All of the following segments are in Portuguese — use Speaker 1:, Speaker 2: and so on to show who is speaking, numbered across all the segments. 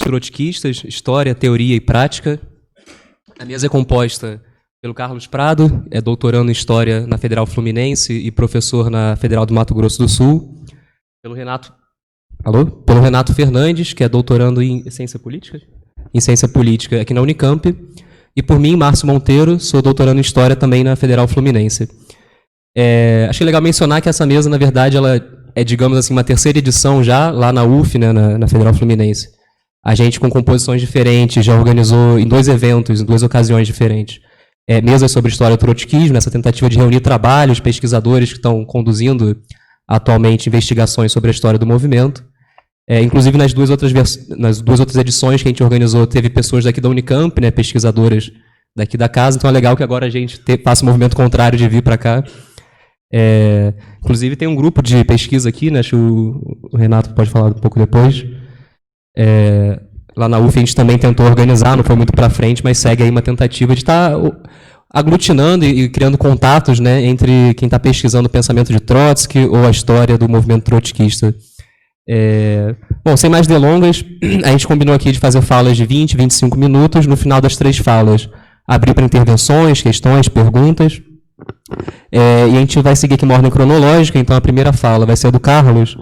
Speaker 1: trotskistas, História, Teoria e Prática. A mesa é composta pelo Carlos Prado, é doutorando em História na Federal Fluminense e professor na Federal do Mato Grosso do Sul. Pelo Renato Fernandes, que é doutorando em Ciência Política? Em Ciência Política aqui na Unicamp. E por mim, Márcio Monteiro, sou doutorando em História também na Federal Fluminense. Achei legal mencionar que essa mesa, na verdade, ela é, digamos assim, uma terceira edição já, lá na UF, né, na Federal Fluminense. A gente, com composições diferentes, já organizou em 2 eventos, em 2 ocasiões diferentes, mesas sobre história do trotskismo, nessa tentativa de reunir trabalhos, pesquisadores que estão conduzindo atualmente investigações sobre a história do movimento. Inclusive, nas duas outras edições que a gente organizou, teve pessoas daqui da Unicamp, né, pesquisadoras daqui da casa, então é legal que agora a gente faça o movimento contrário de vir para cá. Inclusive, tem um grupo de pesquisa aqui, né, acho que o Renato pode falar um pouco depois. Lá na UF a gente também tentou organizar, não foi muito para frente, mas segue aí uma tentativa de estar aglutinando e criando contatos, né, entre quem está pesquisando o pensamento de Trotsky ou a história do movimento trotskista. Bom, sem mais delongas, a gente combinou aqui de fazer falas de 20, 25 minutos. No final das 3 falas, abrir para intervenções, questões, perguntas. E a gente vai seguir aqui uma ordem cronológica, então a primeira fala vai ser a do Carlos.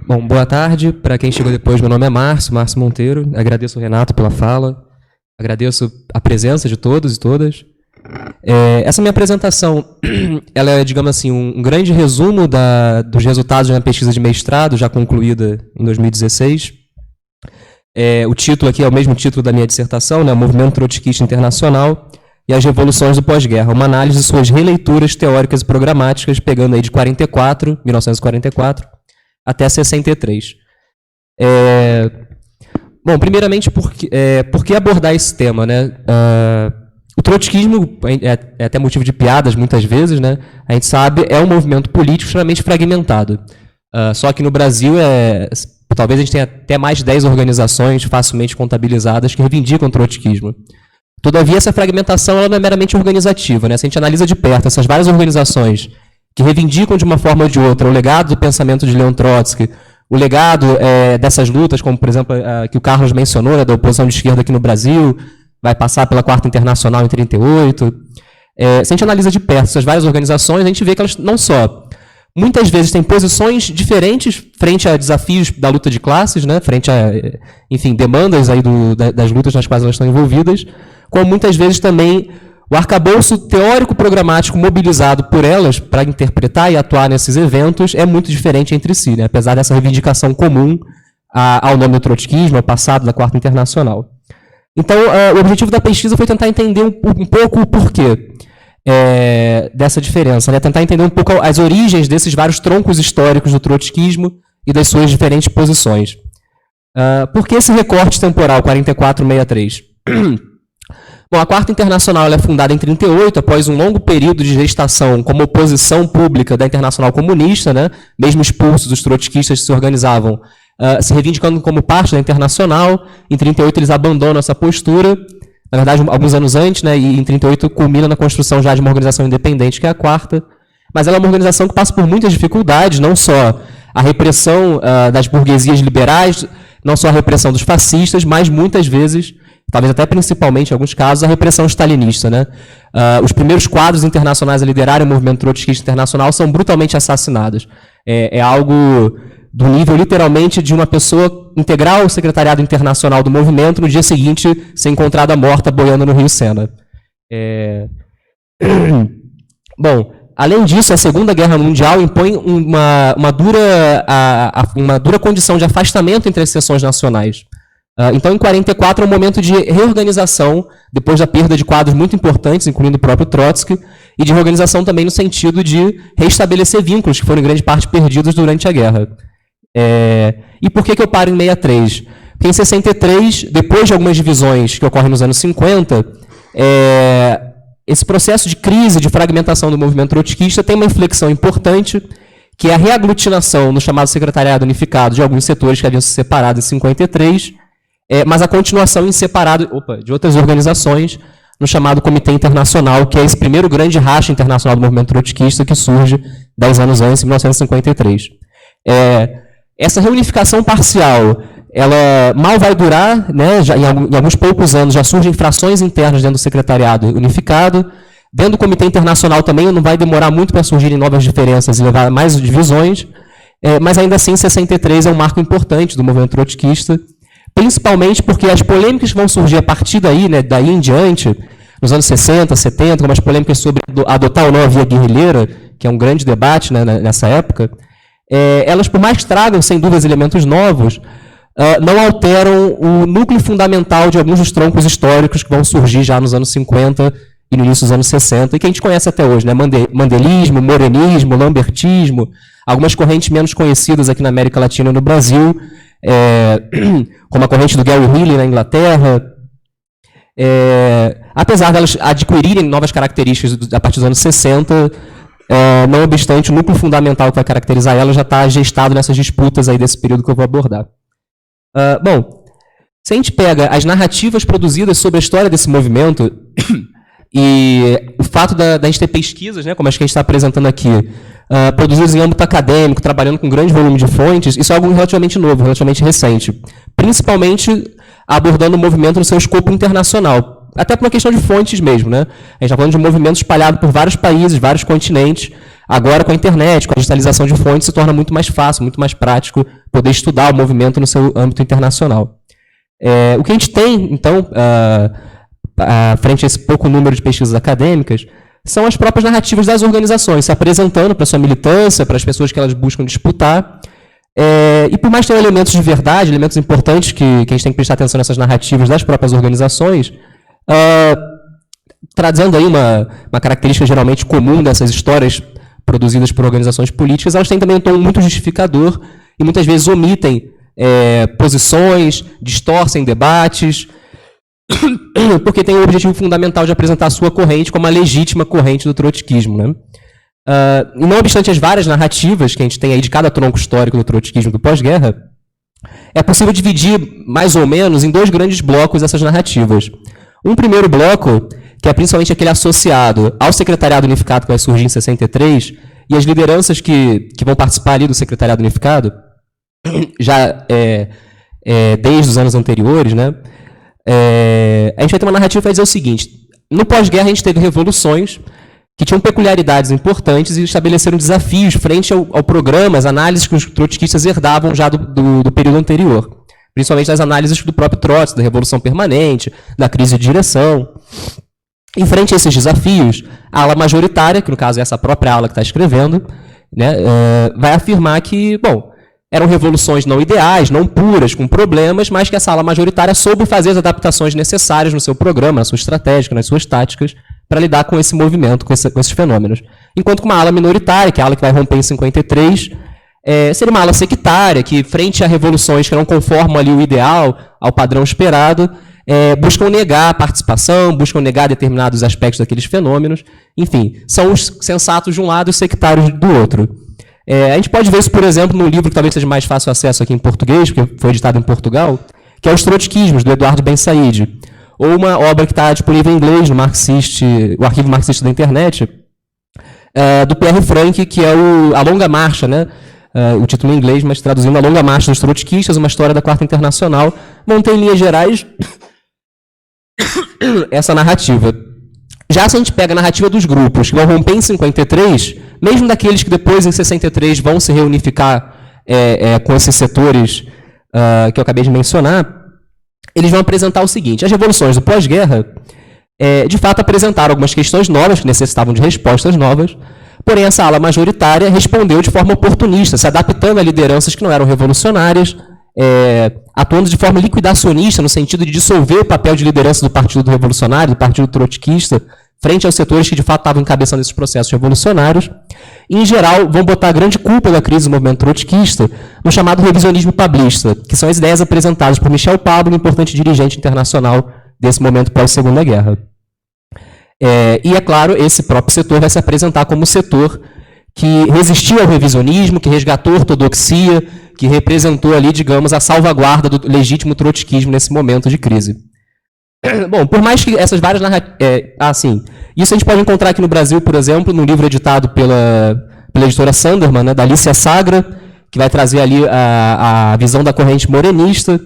Speaker 1: Bom, boa tarde. Para quem chegou depois, meu nome é Márcio Monteiro. Agradeço ao Renato pela fala. Agradeço a presença de todos e todas. Essa minha apresentação, ela é, digamos assim, um grande resumo dos resultados de uma pesquisa de mestrado, já concluída em 2016. O título aqui é o mesmo título da minha dissertação, né, Movimento Trotskista Internacional e as Revoluções do Pós-Guerra, uma análise de suas releituras teóricas e programáticas, pegando aí de 1944, até 63. Bom, primeiramente, por que abordar esse tema, né? O trotskismo é até motivo de piadas muitas vezes, né? A gente sabe, é um movimento político extremamente fragmentado. Só que no Brasil, talvez a gente tenha até mais de 10 organizações facilmente contabilizadas que reivindicam o trotskismo. Todavia, essa fragmentação ela não é meramente organizativa, né? Se a gente analisa de perto essas várias organizações que reivindicam de uma forma ou de outra o legado do pensamento de Leon Trotsky, o legado dessas lutas, como, por exemplo, que o Carlos mencionou, né, da oposição de esquerda aqui no Brasil, vai passar pela Quarta Internacional em 1938. Se a gente analisa de perto essas várias organizações, a gente vê que elas não só, muitas vezes, têm posições diferentes frente a desafios da luta de classes, né, frente a, enfim, demandas aí das lutas nas quais elas estão envolvidas, como muitas vezes também o arcabouço teórico-programático mobilizado por elas para interpretar e atuar nesses eventos é muito diferente entre si, né, apesar dessa reivindicação comum ao nome do trotskismo, ao passado da Quarta Internacional. Então, o objetivo da pesquisa foi tentar entender um pouco o porquê dessa diferença, né? Tentar entender um pouco as origens desses vários troncos históricos do trotskismo e das suas diferentes posições. Por que esse recorte temporal, 44-63? Bom, a Quarta Internacional ela é fundada em 1938, após um longo período de gestação como oposição pública da Internacional Comunista, né? Mesmo expulsos, os trotskistas se organizavam se reivindicando como parte da Internacional. Em 1938 eles abandonam essa postura, na verdade alguns anos antes, né? E em 1938 culmina na construção já de uma organização independente, que é a Quarta. Mas ela é uma organização que passa por muitas dificuldades, não só a repressão das burguesias liberais, não só a repressão dos fascistas, mas muitas vezes, talvez até principalmente em alguns casos, a repressão stalinista, né? Os primeiros quadros internacionais a liderarem o movimento trotskista internacional são brutalmente assassinados. É algo do nível, literalmente, de uma pessoa integrar o secretariado internacional do movimento, no dia seguinte ser encontrada morta boiando no Rio Sena. Bom, além disso, a Segunda Guerra Mundial impõe uma dura condição de afastamento entre as seções nacionais. Então, em 1944, é um momento de reorganização, depois da perda de quadros muito importantes, incluindo o próprio Trotsky, e de reorganização também no sentido de restabelecer vínculos que foram em grande parte perdidos durante a guerra. E por que eu paro em 63? Porque em 63, depois de algumas divisões que ocorrem nos anos 50, esse processo de crise, de fragmentação do movimento trotskista tem uma inflexão importante, que é a reaglutinação no chamado Secretariado Unificado de alguns setores que haviam se separado em 53, mas a continuação em separado de outras organizações no chamado Comitê Internacional, que é esse primeiro grande racha internacional do movimento trotskista que surge 10 anos antes, em 1953. Essa reunificação parcial, ela mal vai durar, né? Já, em alguns poucos anos já surgem frações internas dentro do secretariado unificado. Dentro do Comitê Internacional também não vai demorar muito para surgirem novas diferenças e levar mais divisões, mas ainda assim 63 é um marco importante do movimento trotskista, principalmente porque as polêmicas que vão surgir a partir daí, né, daí em diante, nos anos 60, 70, como as polêmicas sobre adotar ou não a via guerrilheira, que é um grande debate, né, nessa época, elas, por mais que tragam, sem dúvidas, elementos novos, não alteram o núcleo fundamental de alguns dos troncos históricos que vão surgir já nos anos 50 e no início dos anos 60, e que a gente conhece até hoje, né? Mandelismo, morenismo, lambertismo, algumas correntes menos conhecidas aqui na América Latina e no Brasil, como a corrente do Gary Healy na Inglaterra, apesar delas adquirirem novas características a partir dos anos 60, não obstante, o núcleo fundamental que vai caracterizar ela já está gestado nessas disputas aí desse período que eu vou abordar. Bom, se a gente pega as narrativas produzidas sobre a história desse movimento, e o fato da gente ter pesquisas, né, como as que a gente está apresentando aqui, produzidas em âmbito acadêmico, trabalhando com grande volume de fontes, isso é algo relativamente novo, relativamente recente. Principalmente abordando o movimento no seu escopo internacional. Até por uma questão de fontes mesmo, né? A gente está falando de um movimento espalhado por vários países, vários continentes. Agora, com a internet, com a digitalização de fontes, se torna muito mais fácil, muito mais prático poder estudar o movimento no seu âmbito internacional. O que a gente tem, então, frente a esse pouco número de pesquisas acadêmicas, são as próprias narrativas das organizações, se apresentando para a sua militância, para as pessoas que elas buscam disputar. E por mais que tenham elementos de verdade, elementos importantes que a gente tem que prestar atenção nessas narrativas das próprias organizações, trazendo aí uma característica geralmente comum dessas histórias produzidas por organizações políticas, elas têm também um tom muito justificador e muitas vezes omitem posições, distorcem debates, porque tem o objetivo fundamental de apresentar a sua corrente como a legítima corrente do trotskismo, né? E não obstante as várias narrativas que a gente tem aí de cada tronco histórico do trotskismo do pós-guerra, é possível dividir mais ou menos em dois grandes blocos essas narrativas. Um primeiro bloco, que é principalmente aquele associado ao Secretariado Unificado que vai surgir em 63, e as lideranças que vão participar ali do Secretariado Unificado, já desde os anos anteriores, né? A gente vai ter uma narrativa que vai dizer o seguinte: no pós-guerra a gente teve revoluções que tinham peculiaridades importantes e estabeleceram desafios frente ao programa, as análises que os trotskistas herdavam já do período anterior, principalmente das análises do próprio Trotsky, da Revolução Permanente, da crise de direção. Em frente a esses desafios, a ala majoritária, que no caso é essa própria ala que está escrevendo, né, vai afirmar que, bom, eram revoluções não ideais, não puras, com problemas, mas que essa ala majoritária soube fazer as adaptações necessárias no seu programa, na sua estratégia, nas suas táticas, para lidar com esse movimento, com esses fenômenos. Enquanto que uma ala minoritária, que é a ala que vai romper em 53, seria uma ala sectária, que, frente a revoluções que não conformam ali o ideal, ao padrão esperado, buscam negar a participação, buscam negar determinados aspectos daqueles fenômenos. Enfim, são os sensatos de um lado e os sectários do outro. A gente pode ver isso, por exemplo, no livro que talvez seja mais fácil acesso aqui em português, porque foi editado em Portugal, que é Os Trotskismos, do Eduardo Ben Said. Ou uma obra que está disponível em inglês no o arquivo marxista da internet, do Pierre Franck, que é A Longa Marcha, né? O título em inglês, mas traduzindo A Longa Marcha dos Trotskistas, uma história da Quarta Internacional, vão ter em linhas gerais essa narrativa. Já se a gente pega a narrativa dos grupos que vão romper em 53, mesmo daqueles que depois, em 63, vão se reunificar com esses setores que eu acabei de mencionar, eles vão apresentar o seguinte: as revoluções do pós-guerra, de fato, apresentaram algumas questões novas, que necessitavam de respostas novas, porém essa ala majoritária respondeu de forma oportunista, se adaptando a lideranças que não eram revolucionárias, atuando de forma liquidacionista, no sentido de dissolver o papel de liderança do Partido Revolucionário, do Partido Trotskista, frente aos setores que de fato estavam encabeçando esses processos revolucionários. E, em geral, vão botar a grande culpa da crise do movimento trotskista no chamado revisionismo pablista, que são as ideias apresentadas por Michel Pablo, um importante dirigente internacional desse momento pós-Segunda Guerra. E, é claro, esse próprio setor vai se apresentar como o setor que resistiu ao revisionismo, que resgatou a ortodoxia, que representou ali, digamos, a salvaguarda do legítimo trotskismo nesse momento de crise. Bom, por mais que essas várias narrativas... isso a gente pode encontrar aqui no Brasil, por exemplo, num livro editado pela editora Sanderman, né, da Alicia Sagra, que vai trazer ali a visão da corrente morenista.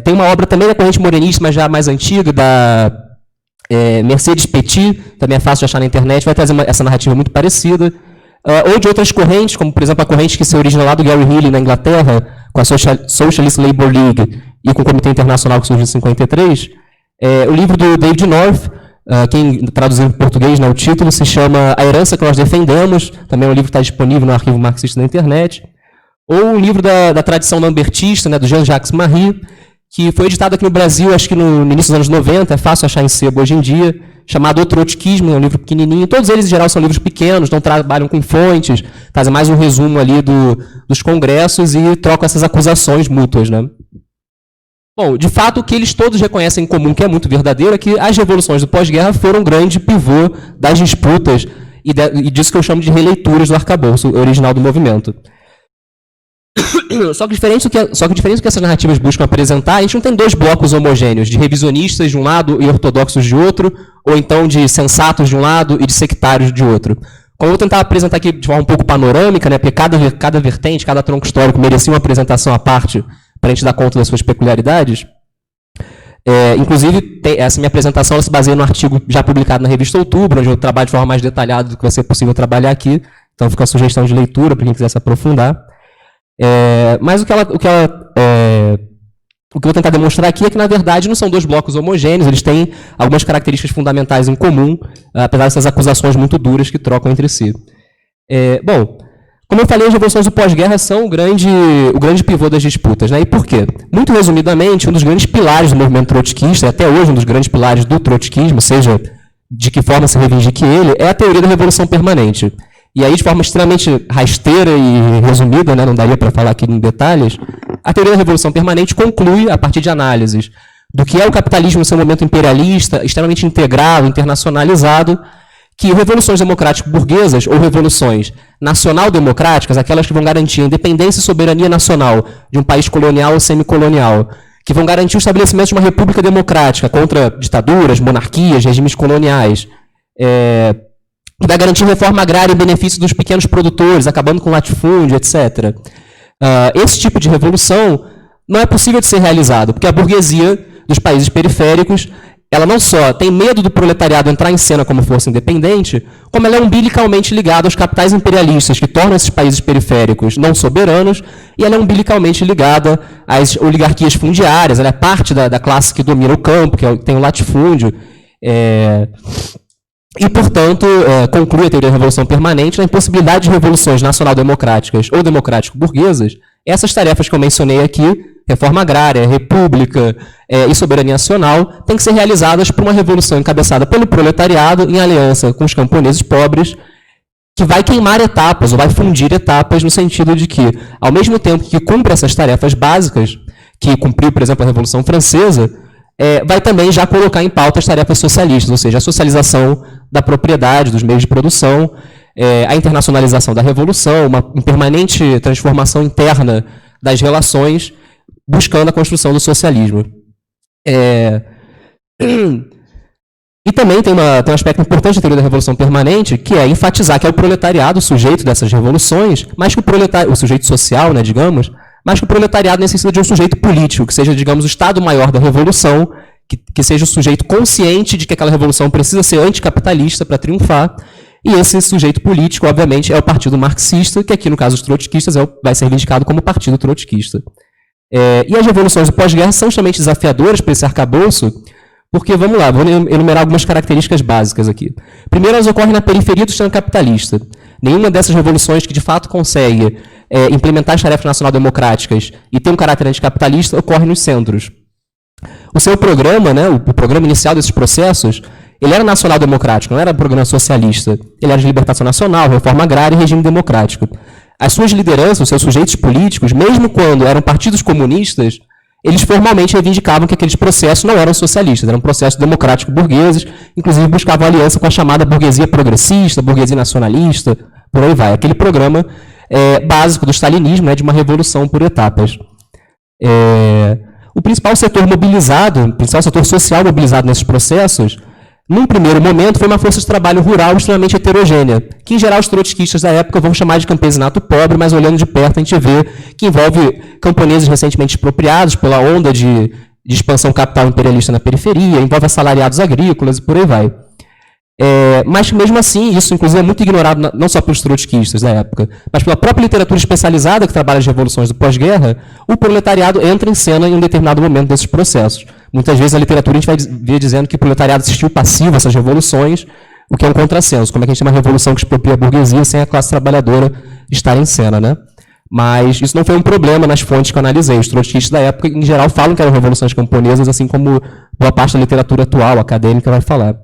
Speaker 1: Tem uma obra também da corrente morenista, mas já mais antiga, da Mercedes Petit, também é fácil de achar na internet, vai trazer essa narrativa muito parecida. Ou de outras correntes, como, por exemplo, a corrente que se origina lá do Gary Healy, na Inglaterra, com a Socialist Labour League e com o Comitê Internacional que surgiu em 53. O livro do David North, quem traduziu em português, né, o título se chama A Herança que Nós Defendemos, também é um livro que está disponível no arquivo marxista da internet. Ou o livro da tradição lambertista, né, do Jean-Jacques Marie, que foi editado aqui no Brasil, acho que no início dos anos 90, é fácil achar em sebo hoje em dia, chamado O Trotskismo, é um livro pequenininho. Todos eles, em geral, são livros pequenos, não trabalham com fontes, fazem mais um resumo ali dos congressos e trocam essas acusações mútuas, né? Bom, de fato, o que eles todos reconhecem em comum, que é muito verdadeiro, é que as revoluções do pós-guerra foram um grande pivô das disputas e disso que eu chamo de releituras do arcabouço original do movimento. Só que diferente do que essas narrativas buscam apresentar, a gente não tem dois blocos homogêneos, de revisionistas de um lado e ortodoxos de outro, ou então de sensatos de um lado e de sectários de outro. Como eu vou tentar apresentar aqui de forma um pouco panorâmica, né, porque cada vertente, cada tronco histórico merecia uma apresentação à parte para a gente dar conta das suas peculiaridades. Inclusive, essa minha apresentação se baseia no artigo já publicado na revista Outubro, onde eu trabalho de forma mais detalhada do que vai ser possível trabalhar aqui. Então fica a sugestão de leitura para quem quiser se aprofundar. Mas o que eu vou tentar demonstrar aqui é que, na verdade, não são dois blocos homogêneos, eles têm algumas características fundamentais em comum, apesar dessas acusações muito duras que trocam entre si. Bom, como eu falei, as revoluções do pós-guerra são o grande pivô das disputas, né? E por quê? Muito resumidamente, um dos grandes pilares do movimento trotskista, até hoje um dos grandes pilares do trotskismo, seja de que forma se reivindique ele, é a teoria da revolução permanente. E aí, de forma extremamente rasteira e resumida, né, não daria para falar aqui em detalhes, a teoria da revolução permanente conclui, a partir de análises do que é o capitalismo no seu momento imperialista, extremamente integrado, internacionalizado, que revoluções democráticas burguesas ou revoluções nacional-democráticas, aquelas que vão garantir a independência e soberania nacional de um país colonial ou semicolonial, que vão garantir o estabelecimento de uma república democrática contra ditaduras, monarquias, regimes coloniais, que vai garantir reforma agrária em benefício dos pequenos produtores, acabando com latifúndio, etc. Esse tipo de revolução não é possível de ser realizado, porque a burguesia dos países periféricos, ela não só tem medo do proletariado entrar em cena como força independente, como ela é umbilicalmente ligada aos capitais imperialistas que tornam esses países periféricos não soberanos, e ela é umbilicalmente ligada às oligarquias fundiárias, ela é parte da classe que domina o campo, que tem o latifúndio, e, portanto, conclui a teoria da revolução permanente na impossibilidade de revoluções nacional-democráticas ou democrático-burguesas. Essas tarefas que eu mencionei aqui, reforma agrária, república e soberania nacional, têm que ser realizadas por uma revolução encabeçada pelo proletariado em aliança com os camponeses pobres, que vai queimar etapas ou vai fundir etapas no sentido de que, ao mesmo tempo que cumpre essas tarefas básicas, que cumpriu, por exemplo, a Revolução Francesa, vai também já colocar em pauta as tarefas socialistas, ou seja, a socialização da propriedade, dos meios de produção, a internacionalização da revolução, uma permanente transformação interna das relações, buscando a construção do socialismo. E também tem um aspecto importante da teoria da revolução permanente, que é enfatizar que é o proletariado o sujeito dessas revoluções, mas que o sujeito social, né, digamos, mas que o proletariado necessita de um sujeito político, que seja, digamos, o Estado maior da revolução, que seja o sujeito consciente de que aquela revolução precisa ser anticapitalista para triunfar, e esse sujeito político, obviamente, é o Partido Marxista, que aqui, no caso dos trotskistas, vai ser reivindicado como Partido Trotskista. E as revoluções do pós-guerra são extremamente desafiadoras para esse arcabouço, porque, vamos lá, vou enumerar algumas características básicas aqui. Primeiro, elas ocorrem na periferia do sistema capitalista. Nenhuma dessas revoluções que, de fato, consegue implementar as tarefas nacional-democráticas e ter um caráter anticapitalista ocorre nos centros. O seu programa, né, o programa inicial desses processos, ele era nacional-democrático, não era um programa socialista. Ele era de libertação nacional, reforma agrária e regime democrático. As suas lideranças, os seus sujeitos políticos, mesmo quando eram partidos comunistas, eles formalmente reivindicavam que aqueles processos não eram socialistas, eram processos democrático-burgueses, inclusive buscavam aliança com a chamada burguesia progressista, burguesia nacionalista, por aí vai. Aquele programa básico do stalinismo, né, de uma revolução por etapas. O principal setor mobilizado, o principal setor social mobilizado nesses processos Num primeiro momento, foi uma força de trabalho rural extremamente heterogênea, que, em geral, os trotskistas da época vão chamar de campesinato pobre, mas olhando de perto a gente vê que envolve camponeses recentemente expropriados pela onda de expansão capital imperialista na periferia, envolve assalariados agrícolas e por aí vai. Mas, mesmo assim, isso, inclusive, é muito ignorado não só pelos trotskistas da época, mas pela própria literatura especializada que trabalha as revoluções do pós-guerra, o proletariado entra em cena em um determinado momento desses processos. Muitas vezes a literatura a gente vai ver dizendo que o proletariado assistiu passivo a essas revoluções, o que é um contrassenso. Como é que a gente tem uma revolução que expropria a burguesia sem a classe trabalhadora estar em cena, né? Mas isso não foi um problema nas fontes que eu analisei. Os trotskistas da época, em geral, falam que eram revoluções camponesas, assim como boa parte da literatura atual, acadêmica, vai falar.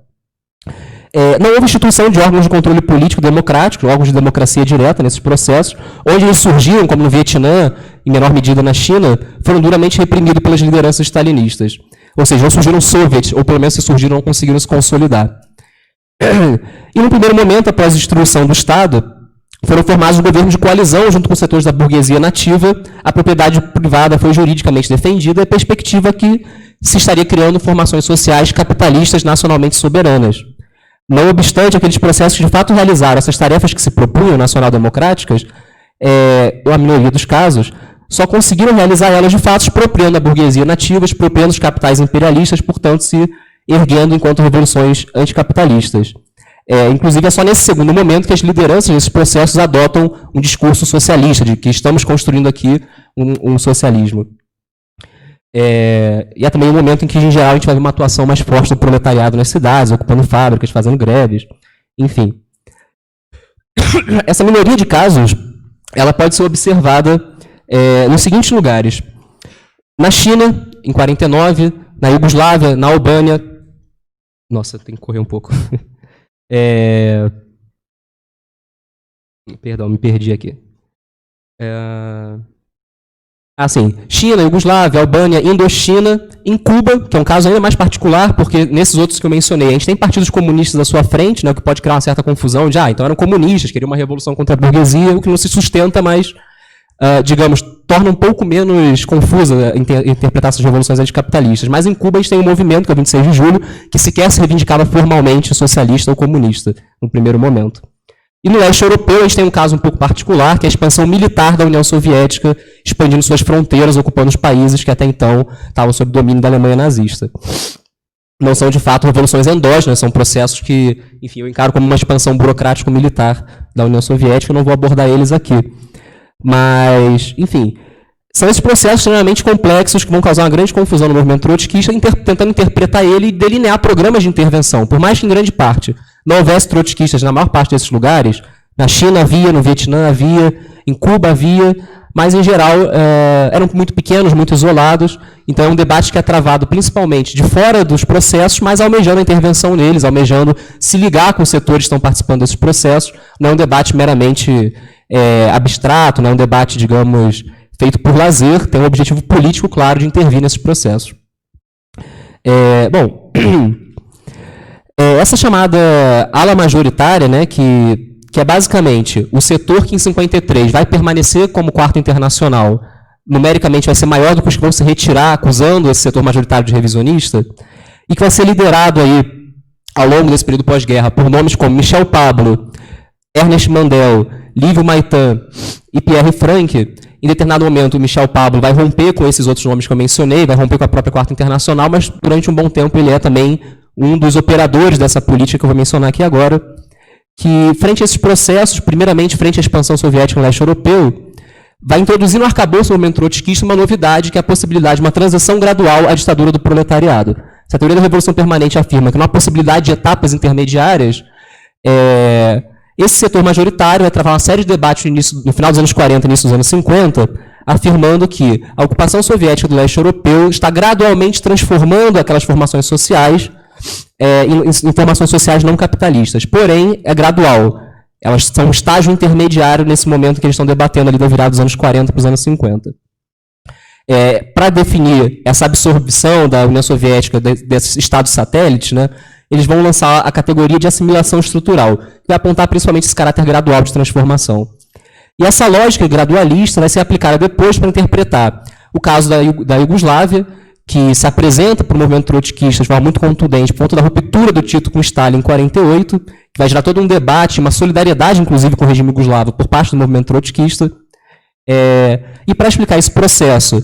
Speaker 1: Não houve instituição de órgãos de controle político democrático, órgãos de democracia direta nesses processos, onde eles surgiram, como no Vietnã, em menor medida na China, foram duramente reprimidos pelas lideranças stalinistas. Ou seja, não surgiram soviets, ou pelo menos se surgiram, não conseguiram se consolidar. E no primeiro momento, após a destruição do Estado, foram formados um governo de coalizão junto com os setores da burguesia nativa, a propriedade privada foi juridicamente defendida e a perspectiva que se estaria criando formações sociais capitalistas nacionalmente soberanas. Não obstante, aqueles processos que de fato realizaram essas tarefas que se propunham nacional-democráticas, a minoria dos casos, só conseguiram realizar elas de fato expropriando a burguesia nativa, expropriando os capitais imperialistas, portanto, se erguendo enquanto revoluções anticapitalistas. Inclusive, é só nesse segundo momento que as lideranças desses processos adotam um discurso socialista, de que estamos construindo aqui um socialismo. E é também um momento em que, em geral, a gente vai ver uma atuação mais forte do proletariado nas cidades, ocupando fábricas, fazendo greves, enfim. Essa minoria de casos, ela pode ser observada nos seguintes lugares. Na China, em 49, na Iugoslávia, na Albânia... Nossa, tem que correr um pouco. Perdão, me perdi aqui. China, Iugoslávia, Albânia, Indochina, em Cuba, que é um caso ainda mais particular, porque nesses outros que eu mencionei, a gente tem partidos comunistas à sua frente, né, o que pode criar uma certa confusão de, então eram comunistas, queriam uma revolução contra a burguesia, o que não se sustenta, mas, digamos, torna um pouco menos confusa interpretar essas revoluções anticapitalistas. Mas em Cuba a gente tem um movimento, que é o 26 de julho, que sequer se reivindicava formalmente socialista ou comunista, no primeiro momento. E no leste europeu, a gente tem um caso um pouco particular, que é a expansão militar da União Soviética, expandindo suas fronteiras, ocupando os países que até então estavam sob domínio da Alemanha nazista. Não são, de fato, revoluções endógenas, são processos que, enfim, eu encaro como uma expansão burocrático-militar da União Soviética, eu não vou abordar eles aqui. Mas, enfim, são esses processos extremamente complexos que vão causar uma grande confusão no movimento trotskista, tentando interpretar ele e delinear programas de intervenção, por mais que, em grande parte, não houvesse trotskistas na maior parte desses lugares. Na China havia, no Vietnã havia, em Cuba havia, mas, em geral, eram muito pequenos, muito isolados. Então, é um debate que é travado principalmente de fora dos processos, mas almejando a intervenção neles, almejando se ligar com os setores que estão participando desses processos. Não é um debate meramente abstrato, não é um debate, digamos, feito por lazer, tem um objetivo político claro de intervir nesses processos. Essa chamada ala majoritária, né, que é basicamente o setor que em 53 vai permanecer como quarto internacional, numericamente vai ser maior do que os que vão se retirar, acusando esse setor majoritário de revisionista, e que vai ser liderado aí, ao longo desse período pós-guerra, por nomes como Michel Pablo, Ernest Mandel, Lívio Maitan e Pierre Franck. Em determinado momento, o Michel Pablo vai romper com esses outros nomes que eu mencionei, vai romper com a própria quarta internacional, mas durante um bom tempo ele é também um dos operadores dessa política que eu vou mencionar aqui agora, que, frente a esses processos, primeiramente frente à expansão soviética no leste europeu, vai introduzir no arcabouço do movimento trotskista uma novidade, que é a possibilidade de uma transição gradual à ditadura do proletariado. Essa teoria da revolução permanente afirma que não há possibilidade de etapas intermediárias. Esse setor majoritário vai travar uma série de debates no final dos anos 40 e início dos anos 50, afirmando que a ocupação soviética do leste europeu está gradualmente transformando aquelas formações sociais em formações sociais não capitalistas. Porém, é gradual. Elas são um estágio intermediário nesse momento que eles estão debatendo ali da virada dos anos 40 para os anos 50. Para definir essa absorção da União Soviética desses estados satélites, né, eles vão lançar a categoria de assimilação estrutural, que vai apontar principalmente esse caráter gradual de transformação. E essa lógica gradualista vai ser aplicada depois para interpretar o caso da Iugoslávia, que se apresenta para o movimento trotskista de forma muito contundente, por conta da ruptura do Tito com Stalin em 48, que vai gerar todo um debate, uma solidariedade, inclusive, com o regime iugoslavo por parte do movimento trotskista. E para explicar esse processo,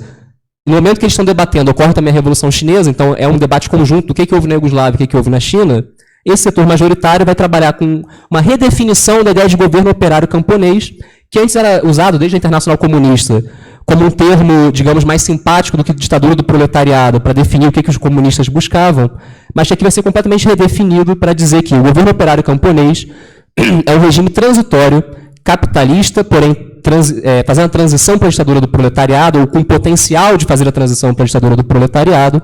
Speaker 1: no momento que eles estão debatendo, ocorre também a Revolução Chinesa, então é um debate conjunto do que houve na Iugoslávia e o que houve na China. Esse setor majoritário vai trabalhar com uma redefinição da ideia de governo operário camponês, que antes era usado desde a Internacional Comunista como um termo, digamos, mais simpático do que ditadura do proletariado, para definir o que os comunistas buscavam, mas que aqui vai ser completamente redefinido para dizer que o governo operário camponês é um regime transitório, capitalista, porém fazendo a transição para a ditadura do proletariado, ou com potencial de fazer a transição para a ditadura do proletariado,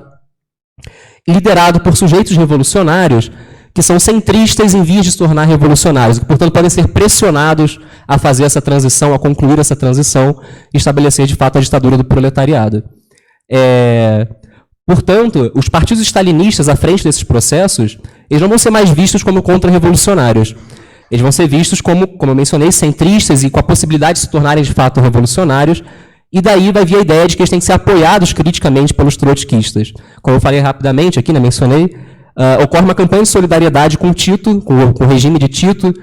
Speaker 1: liderado por sujeitos revolucionários que são centristas em vias de se tornar revolucionários, e que, portanto, podem ser pressionados a fazer essa transição, a concluir essa transição e estabelecer, de fato, a ditadura do proletariado. Portanto, os partidos stalinistas à frente desses processos, eles não vão ser mais vistos como contra-revolucionários. Eles vão ser vistos como eu mencionei, centristas e com a possibilidade de se tornarem, de fato, revolucionários, e daí vai vir a ideia de que eles têm que ser apoiados criticamente pelos trotskistas. Como eu falei rapidamente aqui, mencionei, ocorre uma campanha de solidariedade com Tito, com o regime de Tito,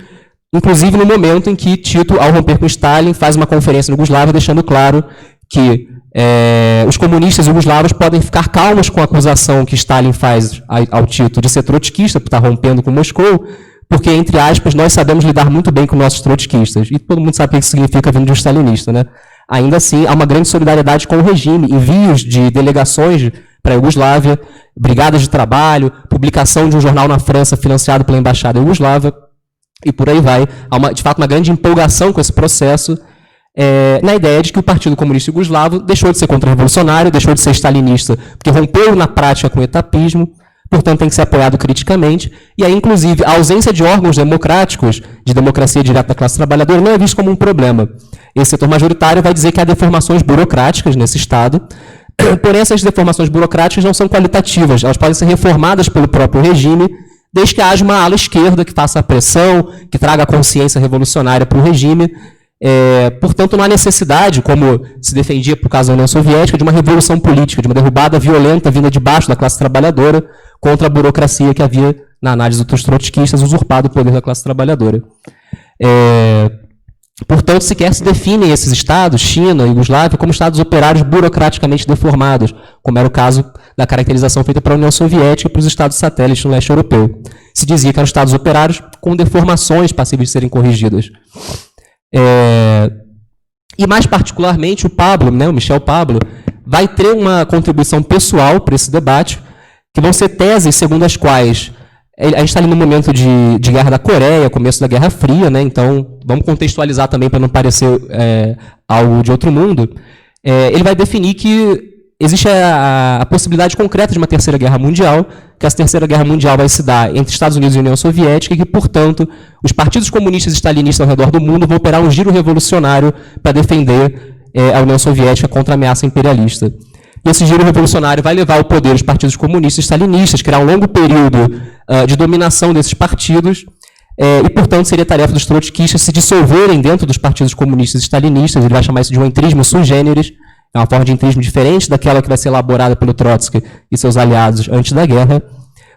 Speaker 1: inclusive no momento em que Tito, ao romper com Stalin, faz uma conferência no Iugoslávia, deixando claro que os comunistas iugoslavos podem ficar calmos com a acusação que Stalin faz ao Tito de ser trotskista, por estar rompendo com Moscou, porque, entre aspas, nós sabemos lidar muito bem com nossos trotskistas. E todo mundo sabe o que isso significa vindo de um stalinista, né? Ainda assim, há uma grande solidariedade com o regime, envios de delegações para a Iugoslávia, brigadas de trabalho, publicação de um jornal na França financiado pela Embaixada Iugoslava, e por aí vai. Há, de fato, uma grande empolgação com esse processo, na ideia de que o Partido Comunista Iugoslavo deixou de ser contra-revolucionário, deixou de ser stalinista, porque rompeu na prática com o etapismo, portanto, tem que ser apoiado criticamente, e aí, inclusive, a ausência de órgãos democráticos, de democracia direta da classe trabalhadora, não é visto como um problema. Esse setor majoritário vai dizer que há deformações burocráticas nesse Estado, porém, essas deformações burocráticas não são qualitativas, elas podem ser reformadas pelo próprio regime, desde que haja uma ala esquerda que faça a pressão, que traga a consciência revolucionária para o regime. Portanto, não há necessidade, como se defendia por causa da União Soviética, de uma revolução política, de uma derrubada violenta vinda de baixo da classe trabalhadora contra a burocracia que havia, na análise dos trotskistas, usurpado o poder da classe trabalhadora. Portanto, sequer se definem esses estados, China e Iugoslávia, como estados operários burocraticamente deformados, como era o caso da caracterização feita para a União Soviética e para os estados satélites no leste europeu. Se dizia que eram estados operários com deformações passíveis de serem corrigidas. E mais particularmente o Pablo, o Michel Pablo, vai ter uma contribuição pessoal para esse debate, que vão ser teses segundo as quais a gente está ali no momento de guerra da Coreia, começo da Guerra Fria, então vamos contextualizar também para não parecer algo de outro mundo. Ele vai definir que existe a possibilidade concreta de uma terceira guerra mundial, que essa terceira guerra mundial vai se dar entre Estados Unidos e União Soviética, e que, portanto, os partidos comunistas e stalinistas ao redor do mundo vão operar um giro revolucionário para defender a União Soviética contra a ameaça imperialista. E esse giro revolucionário vai levar ao poder os partidos comunistas e stalinistas, criar um longo período de dominação desses partidos, e, portanto, seria tarefa dos trotskistas se dissolverem dentro dos partidos comunistas e stalinistas. Ele vai chamar isso de um entrismo sui generis, é uma forma de entrismo diferente daquela que vai ser elaborada pelo Trotsky e seus aliados antes da guerra,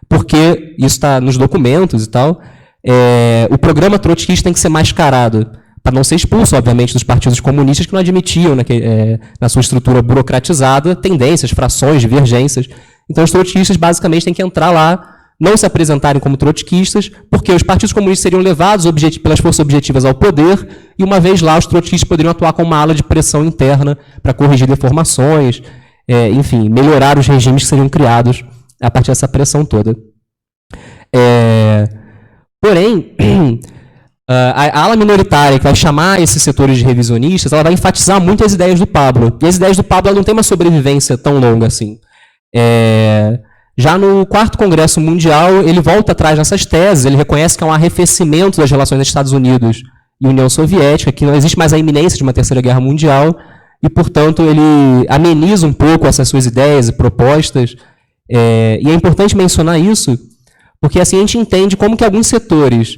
Speaker 1: porque isso está nos documentos e tal. O programa trotskista tem que ser mascarado, para não ser expulso, obviamente, dos partidos comunistas que não admitiam, na sua estrutura burocratizada, tendências, frações, divergências. Então, os trotskistas, basicamente, têm que entrar lá, não se apresentarem como trotskistas, porque os partidos comunistas seriam levados pelas forças objetivas ao poder, e uma vez lá, os trotskistas poderiam atuar como uma ala de pressão interna para corrigir deformações, enfim, melhorar os regimes que seriam criados a partir dessa pressão toda. Porém, a ala minoritária que vai chamar esses setores de revisionistas, ela vai enfatizar muito as ideias do Pablo. E as ideias do Pablo ela não têm uma sobrevivência tão longa assim. Já no 4º Congresso Mundial, ele volta atrás nessas teses, ele reconhece que há um arrefecimento das relações entre Estados Unidos e União Soviética, que não existe mais a iminência de uma terceira guerra mundial, e, portanto, ele ameniza um pouco essas suas ideias e propostas. E é importante mencionar isso, porque assim a gente entende como que alguns setores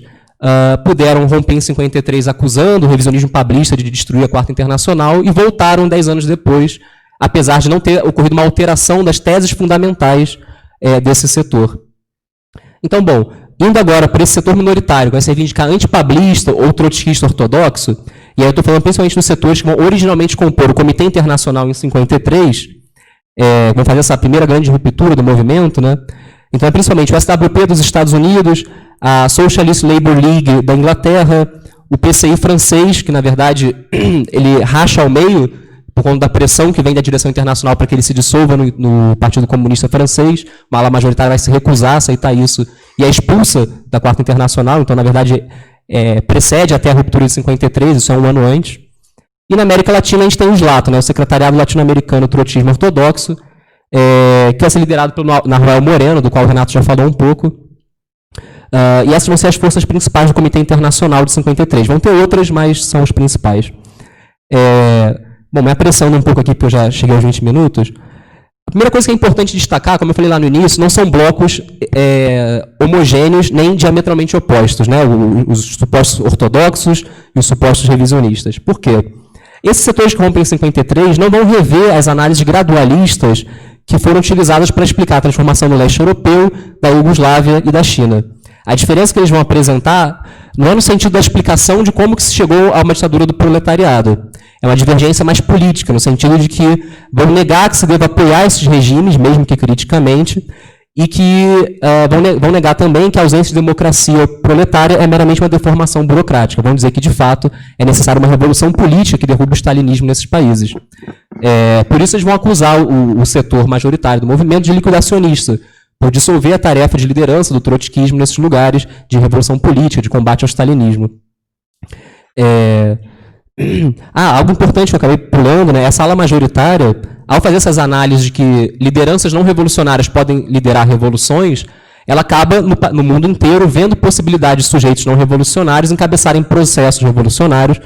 Speaker 1: puderam romper em 53 acusando o revisionismo pablista de destruir a Quarta Internacional e voltaram 10 anos depois apesar de não ter ocorrido uma alteração das teses fundamentais desse setor. Então, bom, indo agora para esse setor minoritário, que vai se reivindicar antipablista ou trotskista ortodoxo, e aí eu estou falando principalmente dos setores que vão originalmente compor o Comitê Internacional em 53, vão fazer essa primeira grande ruptura do movimento, né? Então, é principalmente o SWP dos Estados Unidos, a Socialist Labour League da Inglaterra, o PCI francês, que, na verdade, ele racha ao meio, por conta da pressão que vem da direção internacional para que ele se dissolva no Partido Comunista Francês. Uma ala majoritária vai se recusar a aceitar isso e é expulsa da Quarta Internacional. Então, na verdade, precede até a ruptura de 53, isso é um ano antes. E na América Latina a gente tem o SLATO, né, o Secretariado Latino-Americano do Trotismo Ortodoxo, que vai ser liderado pelo Nahuel Moreno, do qual o Renato já falou um pouco. E essas vão ser as forças principais do Comitê Internacional de 53. Vão ter outras, mas são os principais. Bom, me apressando um pouco aqui, porque eu já cheguei aos 20 minutos. A primeira coisa que é importante destacar, como eu falei lá no início, não são blocos homogêneos nem diametralmente opostos, né? Os supostos ortodoxos e os supostos revisionistas. Por quê? Esses setores que rompem em 53 não vão rever as análises gradualistas que foram utilizadas para explicar a transformação do leste europeu, da Iugoslávia e da China. A diferença que eles vão apresentar não é no sentido da explicação de como que se chegou a uma ditadura do proletariado. É uma divergência mais política, no sentido de que vão negar que se deva apoiar esses regimes, mesmo que criticamente, e que vão negar também que a ausência de democracia proletária é meramente uma deformação burocrática. Vão dizer que, de fato, é necessária uma revolução política que derruba o stalinismo nesses países. Por isso, eles vão acusar o setor majoritário do movimento de liquidacionista, por dissolver a tarefa de liderança do trotskismo nesses lugares de revolução política, de combate ao stalinismo. Algo importante que eu acabei pulando, né? Essa ala majoritária, ao fazer essas análises de que lideranças não revolucionárias podem liderar revoluções, ela acaba, no mundo inteiro, vendo possibilidade de sujeitos não revolucionários encabeçarem processos revolucionários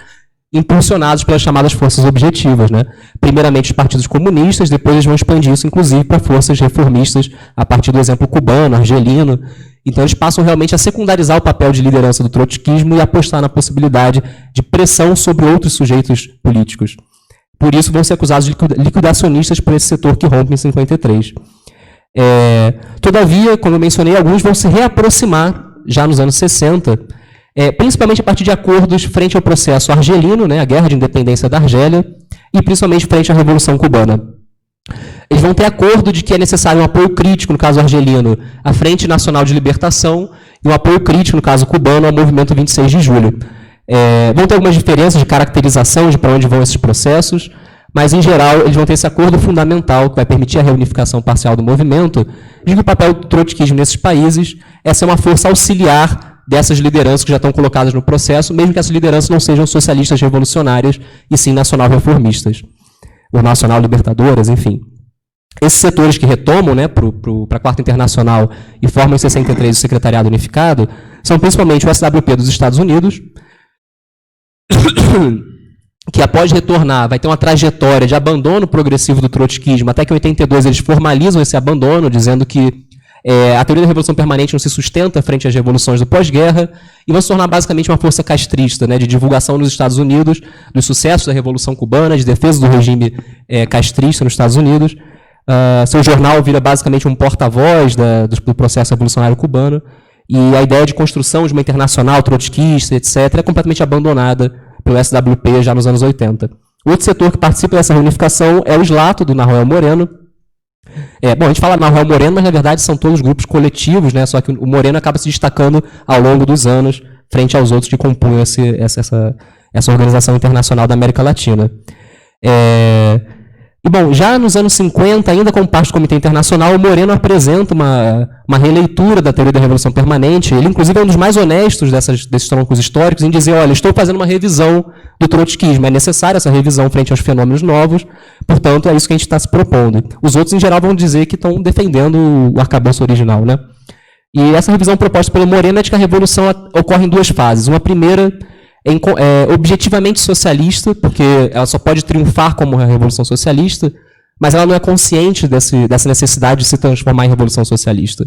Speaker 1: impulsionados pelas chamadas forças objetivas, né? Primeiramente os partidos comunistas, depois eles vão expandir isso, inclusive, para forças reformistas, a partir do exemplo cubano, argelino. Então, eles passam realmente a secundarizar o papel de liderança do trotskismo e apostar na possibilidade de pressão sobre outros sujeitos políticos. Por isso, vão ser acusados de liquidacionistas por esse setor que rompe em 53. Todavia, como eu mencionei, alguns vão se reaproximar, já nos anos 60, principalmente a partir de acordos frente ao processo argelino, né, a guerra de independência da Argélia, e principalmente frente à Revolução Cubana. Eles vão ter acordo de que é necessário um apoio crítico, no caso argelino, à Frente Nacional de Libertação, e um apoio crítico, no caso cubano, ao Movimento 26 de Julho. Vão ter algumas diferenças de caracterização de para onde vão esses processos, mas, em geral, eles vão ter esse acordo fundamental que vai permitir a reunificação parcial do movimento, de que o papel do trotskismo nesses países é ser uma força auxiliar dessas lideranças que já estão colocadas no processo, mesmo que essas lideranças não sejam socialistas revolucionárias, e sim nacional-reformistas, ou nacional-libertadoras, enfim. Esses setores que retomam, né, para a Quarta Internacional e formam em 63 o Secretariado Unificado são principalmente o SWP dos Estados Unidos, que após retornar vai ter uma trajetória de abandono progressivo do trotskismo, até que em 82 eles formalizam esse abandono, dizendo que a teoria da revolução permanente não se sustenta frente às revoluções do pós-guerra, e vão se tornar basicamente uma força castrista, né, de divulgação nos Estados Unidos dos sucessos da Revolução Cubana, de defesa do regime castrista nos Estados Unidos. Seu jornal vira basicamente um porta-voz do processo revolucionário cubano, e a ideia de construção de uma internacional trotskista, etc., é completamente abandonada pelo SWP já nos anos 80. Outro setor que participa dessa reunificação é o SLATO, do Nahuel Moreno. Bom, a gente fala Nahuel Moreno, mas na verdade são todos grupos coletivos, né? Só que o Moreno acaba se destacando ao longo dos anos, frente aos outros que compunham essa organização internacional da América Latina. E, bom, já nos anos 50, ainda como parte do Comitê Internacional, o Moreno apresenta uma releitura da teoria da revolução permanente. Ele, inclusive, é um dos mais honestos desses troncos históricos em dizer, olha, estou fazendo uma revisão do trotskismo. É necessária essa revisão frente aos fenômenos novos, portanto, é isso que a gente está se propondo. Os outros, em geral, vão dizer que estão defendendo o arcabouço original, né? E essa revisão proposta pelo Moreno é de que a revolução ocorre em duas fases. Uma primeira objetivamente socialista, porque ela só pode triunfar como uma revolução socialista, mas ela não é consciente dessa necessidade de se transformar em revolução socialista.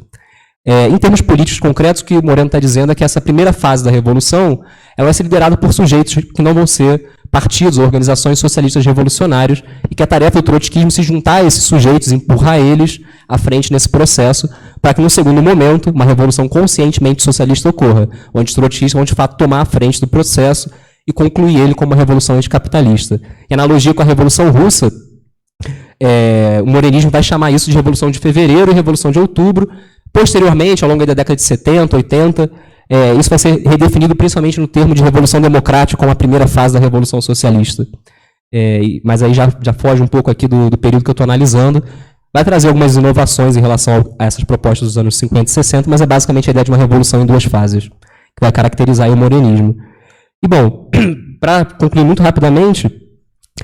Speaker 1: Em termos políticos concretos, o que o Moreno está dizendo é que essa primeira fase da revolução ela vai ser liderada por sujeitos que não vão ser partidos ou organizações socialistas revolucionários, e que a tarefa do trotskismo é se juntar a esses sujeitos e empurrar eles à frente nesse processo, para que, no segundo momento, uma revolução conscientemente socialista ocorra, onde os trotskistas vão, de fato, tomar a frente do processo e concluir ele como uma revolução anticapitalista. Em analogia com a Revolução Russa, o morenismo vai chamar isso de Revolução de Fevereiro e Revolução de Outubro. Posteriormente, ao longo da década de 70, 80, isso vai ser redefinido principalmente no termo de Revolução Democrática, como a primeira fase da Revolução Socialista. Mas aí já foge um pouco aqui do período que eu estou analisando. Vai trazer algumas inovações em relação a essas propostas dos anos 50 e 60, mas é basicamente a ideia de uma revolução em duas fases, que vai caracterizar aí o morenismo. E, bom, para concluir muito rapidamente,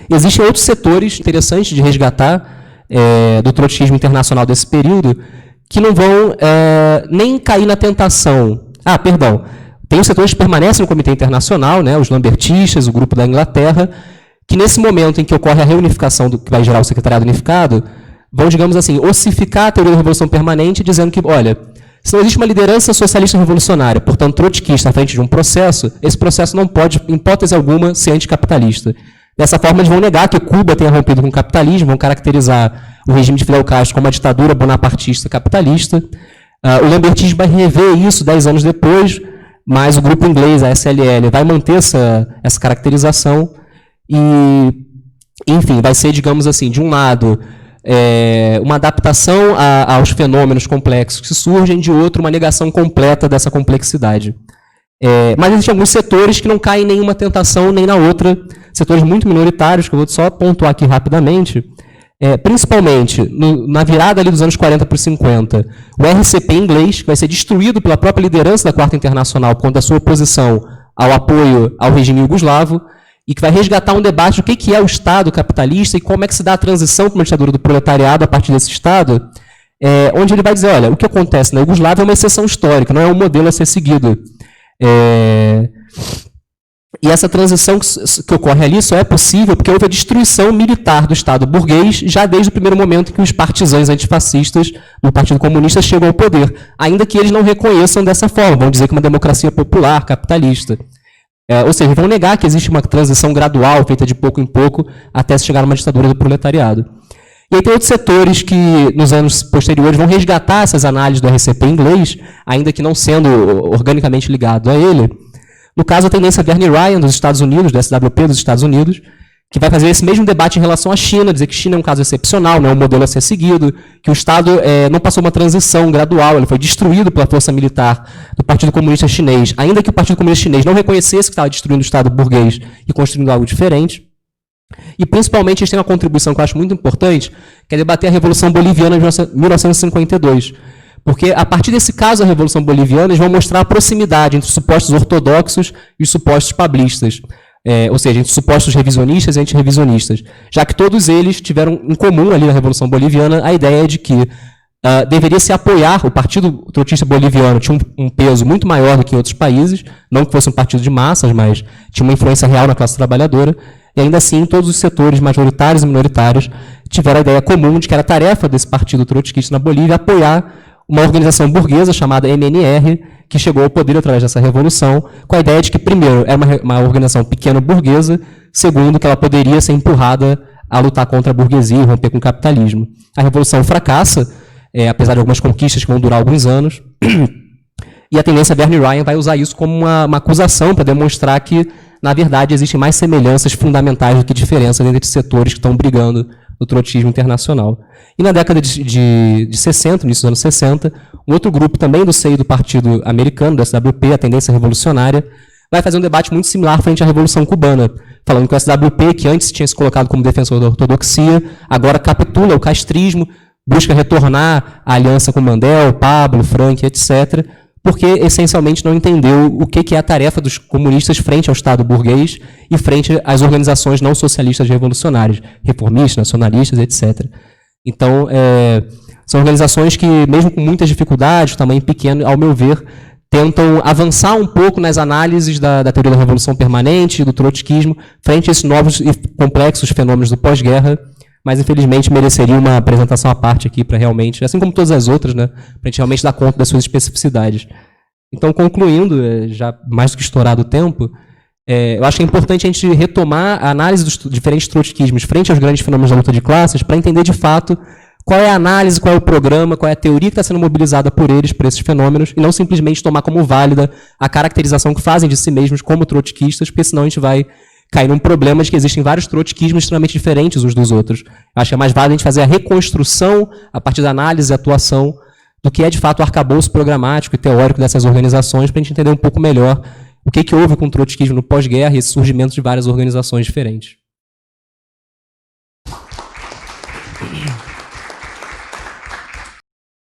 Speaker 1: existem outros setores interessantes de resgatar do trotskismo internacional desse período, que não vão nem cair na tentação. Tem os setores que permanecem no Comitê Internacional, né, os lambertistas, o grupo da Inglaterra, que nesse momento em que ocorre a reunificação, que vai gerar o Secretariado Unificado, vão, digamos assim, ossificar a teoria da Revolução Permanente, dizendo que, olha, se não existe uma liderança socialista revolucionária, portanto, trotskista à frente de um processo, esse processo não pode, em hipótese alguma, ser anticapitalista. Dessa forma, eles vão negar que Cuba tenha rompido com o capitalismo, vão caracterizar o regime de Fidel Castro como uma ditadura bonapartista capitalista. O lambertismo vai rever isso 10 anos depois, mas o grupo inglês, a SLL, vai manter essa caracterização e, enfim, vai ser, digamos assim, de um lado, uma adaptação aos fenômenos complexos que surgem, de outro, uma negação completa dessa complexidade. Mas existem alguns setores que não caem em nenhuma tentação nem na outra, setores muito minoritários, que eu vou só pontuar aqui rapidamente. Principalmente, na virada ali dos anos 40 para os 50, o RCP inglês, que vai ser destruído pela própria liderança da Quarta Internacional por conta da sua oposição ao apoio ao regime iugoslavo, e que vai resgatar um debate do que é o Estado capitalista e como é que se dá a transição para uma ditadura do proletariado a partir desse Estado, onde ele vai dizer, olha, o que acontece na Iugoslávia é uma exceção histórica, não é um modelo a ser seguido. E essa transição que ocorre ali só é possível porque houve a destruição militar do Estado burguês já desde o primeiro momento em que os partisãos antifascistas do Partido Comunista chegam ao poder, ainda que eles não reconheçam dessa forma, vão dizer que é uma democracia popular, capitalista. Ou seja, vão negar que existe uma transição gradual, feita de pouco em pouco, até se chegar a uma ditadura do proletariado. E aí tem outros setores que, nos anos posteriores, vão resgatar essas análises do RCP inglês, ainda que não sendo organicamente ligado a ele. No caso, a tendência Verne Ryan, dos Estados Unidos, do SWP dos Estados Unidos, que vai fazer esse mesmo debate em relação à China, dizer que China é um caso excepcional, não é um modelo a ser seguido, que o Estado não passou uma transição gradual, ele foi destruído pela força militar do Partido Comunista Chinês, ainda que o Partido Comunista Chinês não reconhecesse que estava destruindo o Estado burguês e construindo algo diferente. E, principalmente, eles têm uma contribuição que eu acho muito importante, que é debater a Revolução Boliviana de 1952. Porque, a partir desse caso da Revolução Boliviana, eles vão mostrar a proximidade entre os supostos ortodoxos e os supostos pablistas. Ou seja, entre supostos revisionistas e antirrevisionistas. Já que todos eles tiveram em comum ali na Revolução Boliviana a ideia de que deveria se apoiar, o Partido Trotskista Boliviano tinha um peso muito maior do que em outros países, não que fosse um partido de massas, mas tinha uma influência real na classe trabalhadora, e ainda assim todos os setores majoritários e minoritários tiveram a ideia comum de que era tarefa desse partido trotskista na Bolívia apoiar uma organização burguesa chamada MNR, que chegou ao poder através dessa revolução, com a ideia de que, primeiro, era uma organização pequena burguesa, segundo, que ela poderia ser empurrada a lutar contra a burguesia e romper com o capitalismo. A revolução fracassa, apesar de algumas conquistas que vão durar alguns anos, e a tendência Verne Ryan vai usar isso como uma acusação para demonstrar que, na verdade, existem mais semelhanças fundamentais do que diferenças entre esses setores que estão brigando no trotskismo internacional. E na década de 60, início dos anos 60, um outro grupo também do seio do Partido Americano, do SWP, a Tendência Revolucionária, vai fazer um debate muito similar frente à Revolução Cubana, falando que o SWP, que antes tinha se colocado como defensor da ortodoxia, agora capitula o castrismo, busca retornar à aliança com Mandel, Pablo, Frank, etc., porque essencialmente não entendeu o que é a tarefa dos comunistas frente ao Estado burguês e frente às organizações não socialistas revolucionárias, reformistas, nacionalistas, etc. Então, são organizações que, mesmo com muitas dificuldades, tamanho pequeno, ao meu ver, tentam avançar um pouco nas análises da teoria da revolução permanente, do trotskismo, frente a esses novos e complexos fenômenos do pós-guerra, mas, infelizmente, mereceria uma apresentação à parte aqui para realmente, assim como todas as outras, né, para a gente realmente dar conta das suas especificidades. Então, concluindo, já mais do que estourado o tempo, Eu acho que é importante a gente retomar a análise dos diferentes trotskismos frente aos grandes fenômenos da luta de classes para entender, de fato, qual é a análise, qual é o programa, qual é a teoria que está sendo mobilizada por eles, por esses fenômenos, e não simplesmente tomar como válida a caracterização que fazem de si mesmos como trotskistas, porque senão a gente vai cair num problema de que existem vários trotskismos extremamente diferentes uns dos outros. Acho que é mais válido a gente fazer a reconstrução, a partir da análise e atuação, do que é, de fato, o arcabouço programático e teórico dessas organizações, para a gente entender um pouco melhor o que houve com o trotskismo no pós-guerra e esse surgimento de várias organizações diferentes.